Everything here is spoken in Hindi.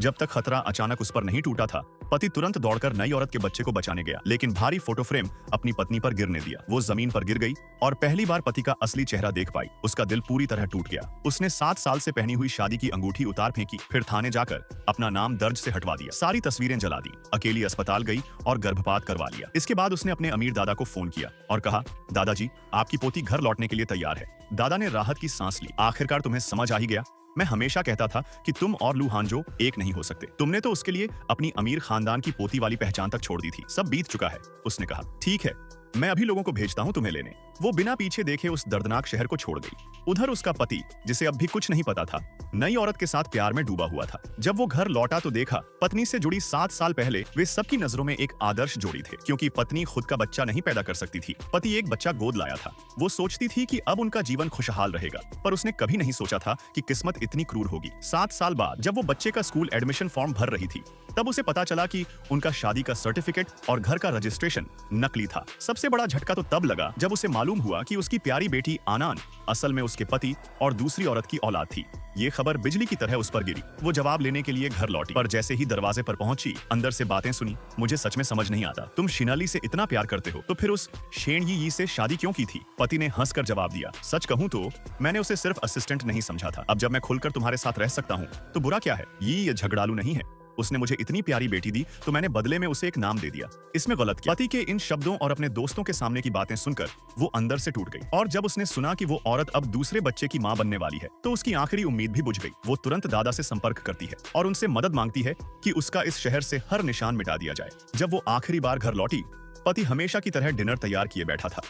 जब तक खतरा अचानक उस पर नहीं टूटा था, पति तुरंत दौड़कर नई औरत के बच्चे को बचाने गया, लेकिन भारी फोटो फ्रेम अपनी पत्नी पर गिरने दिया। वो जमीन पर गिर गई और पहली बार पति का असली चेहरा देख पाई। उसका दिल पूरी तरह टूट गया। उसने 7 साल से पहनी हुई शादी की अंगूठी उतार फेंकी, फिर थाने जाकर अपना नाम दर्ज से हटवा दिया, सारी तस्वीरें जला दी, अकेली अस्पताल गई और गर्भपात करवा लिया। इसके बाद उसने अपने अमीर दादा को फोन किया और कहा, दादाजी, आपकी पोती घर लौटने के लिए तैयार है। दादा ने राहत की सांस ली। आखिरकार तुम्हें समझ आ ही गया। मैं हमेशा कहता था कि तुम और लू हांजो एक नहीं हो सकते। तुमने तो उसके लिए अपनी अमीर खानदान की पोती वाली पहचान तक छोड़ दी थी। सब बीत चुका है। उसने कहा, ठीक है, मैं अभी लोगों को भेजता हूं तुम्हें लेने। वो बिना पीछे देखे उस दर्दनाक शहर को छोड़ गई। उधर उसका पति, जिसे अब भी कुछ नहीं पता था, नई औरत के साथ प्यार में डूबा हुआ था। जब वो घर लौटा तो देखा पत्नी से जुड़ी 7 साल पहले वे सबकी नजरों में एक आदर्श जोड़ी थे, क्योंकि पत्नी खुद का बच्चा नहीं पैदा कर सकती थी। पति एक बच्चा गोद लाया था। वो सोचती थी कि अब उनका जीवन खुशहाल रहेगा, पर उसने कभी नहीं सोचा था कि किस्मत इतनी क्रूर होगी। 7 साल बाद जब वो बच्चे का स्कूल एडमिशन फॉर्म भर रही थी, तब उसे पता चला कि उनका शादी का सर्टिफिकेट और घर का रजिस्ट्रेशन नकली था। सबसे बड़ा झटका तो तब लगा जब उसे मालूम हुआ कि उसकी प्यारी बेटी आनान असल में उसके पति और दूसरी औरत की औलाद थी। ये खबर बिजली की तरह उस पर गिरी। वो जवाब लेने के लिए घर लौटी, पर जैसे ही दरवाजे पर पहुंची, अंदर से बातें सुनी। मुझे सच में समझ नहीं आता, तुम शिनाली से इतना प्यार करते हो तो फिर उस शेन यी से शादी क्यों की थी? पति ने हंसकर जवाब दिया, सच कहूं तो मैंने उसे सिर्फ असिस्टेंट नहीं समझा था। अब जब मैं खुलकर तुम्हारे साथ रह सकता हूं तो बुरा क्या है? ये झगड़ालू नहीं है। उसने मुझे इतनी प्यारी बेटी दी तो मैंने बदले में उसे एक नाम दे दिया। इसमें गलत क्या? पति के इन शब्दों और अपने दोस्तों के सामने की बातें सुनकर वो अंदर से टूट गई। और जब उसने सुना कि वो औरत अब दूसरे बच्चे की मां बनने वाली है, तो उसकी आखिरी उम्मीद भी बुझ गई। वो तुरंत दादा से संपर्क करती है और उनसे मदद मांगती है कि उसका इस शहर से हर निशान मिटा दिया जाए। जब वो आखिरी बार घर लौटी, पति हमेशा की तरह डिनर तैयार किए बैठा था।